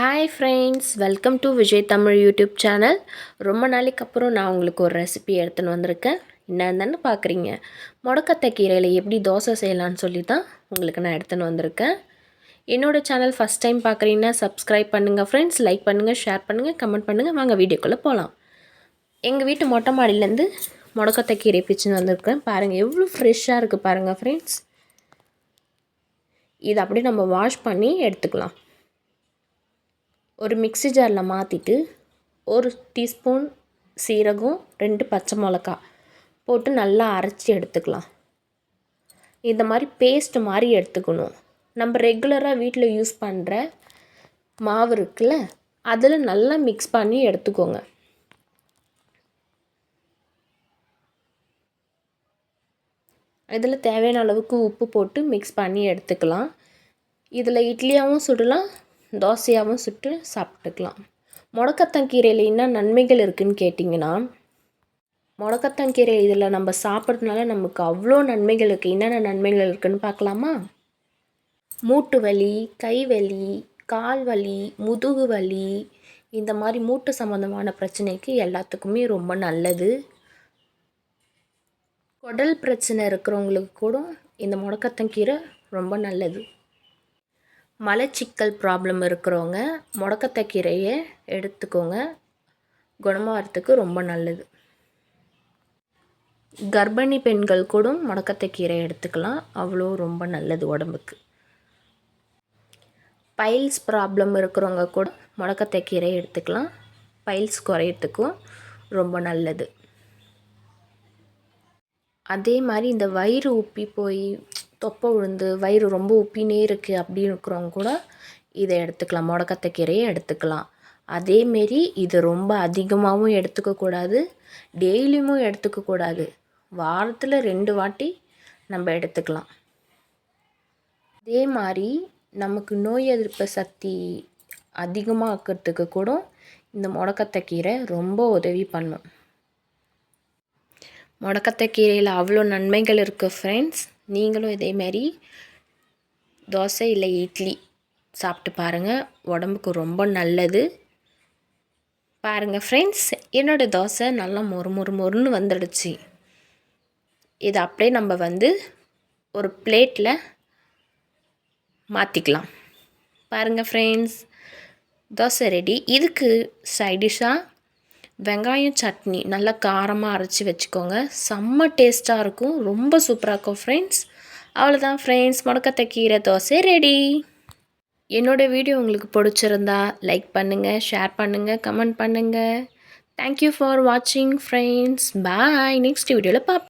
Hi friends, welcome to Vijay Tamil YouTube channel. ரொம்ப நாளைக்கு அப்புறம் நான் உங்களுக்கு ஒரு ரெசிபி எடுத்துன்னு வந்திருக்கேன். என்னன்னு பார்க்குறீங்க, முடக்கத்தை கீரையில் எப்படி தோசை செய்யலான்னு சொல்லி தான் உங்களுக்கு நான் எடுத்துன்னு வந்திருக்கேன். என்னோடய சேனல் ஃபஸ்ட் டைம் பார்க்குறீங்கன்னா சப்ஸ்கிரைப் பண்ணுங்கள் ஃப்ரெண்ட்ஸ், லைக் பண்ணுங்கள், ஷேர் பண்ணுங்கள், கமெண்ட் பண்ணுங்கள். வாங்க வீடியோக்குள்ளே போகலாம். எங்கள் வீட்டு மொட்டை மாடியிலேருந்து முடக்கத்தை கீரை பிச்சுன்னு வந்திருக்கேன். பாருங்கள் எவ்வளோ ஃப்ரெஷ்ஷாக இருக்குது பாருங்கள் ஃப்ரெண்ட்ஸ். இதை அப்படியே நம்ம வாஷ் பண்ணி எடுத்துக்கலாம். ஒரு மிக்ஸி ஜாரில் மாற்றிட்டு 1 டீஸ்பூன் சீரகம், 2 பச்சை மிளகா போட்டு நல்லா அரைச்சி எடுத்துக்கலாம். இந்த மாதிரி பேஸ்ட் மாதிரி எடுத்துக்கணும். நம்ம ரெகுலராக வீட்டில் யூஸ் பண்ணுற மாவு இருக்குல்ல, அதில் நல்லா மிக்ஸ் பண்ணி எடுத்துக்கோங்க. இதில் தேவையான அளவுக்கு உப்பு போட்டு மிக்ஸ் பண்ணி எடுத்துக்கலாம். இதில் இட்லியாகவும் சுடலாம், தோசையாகவும் சுட்டு சாப்பிட்டுக்கலாம். முடக்கத்தங்கீரையில் என்ன நன்மைகள் இருக்குதுன்னு கேட்டிங்கன்னா, முடக்கத்தங்கீரை இதில் நம்ம சாப்பிட்றதுனால நமக்கு அவ்வளோ நன்மைகள் இருக்குது. என்னென்ன நன்மைகள் இருக்குதுன்னு பார்க்கலாமா? மூட்டு வலி, கை வலி, கால் வலி, முதுகு வலி, இந்த மாதிரி மூட்டு சம்மந்தமான பிரச்சனைக்கு எல்லாத்துக்குமே ரொம்ப நல்லது. குடல் பிரச்சனை இருக்கிறவங்களுக்கு கூட இந்த முடக்கத்தங்கீரை ரொம்ப நல்லது. மலச்சிக்கல் ப்ராப்ளம் இருக்கிறவங்க முடக்கத்தை கீரையை எடுத்துக்கோங்க, குணமாகறதுக்கு ரொம்ப நல்லது. கர்ப்பிணி பெண்கள் கூட முடக்கத்தை கீரை எடுத்துக்கலாம், அவ்வளோ ரொம்ப நல்லது உடம்புக்கு. பைல்ஸ் ப்ராப்ளம் இருக்கிறவங்க கூட முடக்கத்தை கீரை எடுத்துக்கலாம், பைல்ஸ் குறையறதுக்கும் ரொம்ப நல்லது. அதே மாதிரி இந்த வயிறு உப்பி போய் தொப்பை விழுந்து வயிறு ரொம்ப உப்பினே இருக்குது அப்படி இருக்கிறவங்க கூட இதை எடுத்துக்கலாம், முடக்கத்தை கீரையை எடுத்துக்கலாம். அதேமாரி இது ரொம்ப அதிகமாகவும் எடுத்துக்கக்கூடாது, டெய்லியும் எடுத்துக்கக்கூடாது. வாரத்தில் 2 வாட்டி நம்ம எடுத்துக்கலாம். அதே மாதிரி நமக்கு நோய் எதிர்ப்பு சக்தி அதிகமாக்கிறதுக்கு கூட இந்த முடக்கத்தை கீரை ரொம்ப உதவி பண்ணும். முடக்கத்தை கீரையில் அவ்வளோ நன்மைகள் இருக்குது ஃப்ரெண்ட்ஸ். நீங்களும் இதேமாரி தோசை இல்லை இட்லி சாப்பிட்டு பாருங்கள், உடம்புக்கு ரொம்ப நல்லது. பாருங்கள் ஃப்ரெண்ட்ஸ், என்னோடய தோசை நல்லா மொறுன்னு வந்துடுச்சு. இதை அப்படியே நம்ம ஒரு பிளேட்டில் மாற்றிக்கலாம். பாருங்கள் ஃப்ரெண்ட்ஸ், தோசை ரெடி. இதுக்கு சைடிஷ்ஷாக வெங்காயம் சட்னி நல்லா காரமாக அரைச்சி வச்சுக்கோங்க, செம்ம டேஸ்ட்டாக இருக்கும், ரொம்ப சூப்பராக இருக்கும் ஃப்ரெண்ட்ஸ். அவ்வளோதான் ஃப்ரெண்ட்ஸ், முடக்கத்தை கீரை தோசை ரெடி. என்னோடய வீடியோ உங்களுக்கு பிடிச்சிருந்தா லைக் பண்ணுங்கள், ஷேர் பண்ணுங்கள், கமெண்ட் பண்ணுங்கள். தேங்க்யூ ஃபார் வாட்சிங் ஃப்ரெண்ட்ஸ். பாய். நெக்ஸ்ட் வீடியோவில் பார்ப்போம்.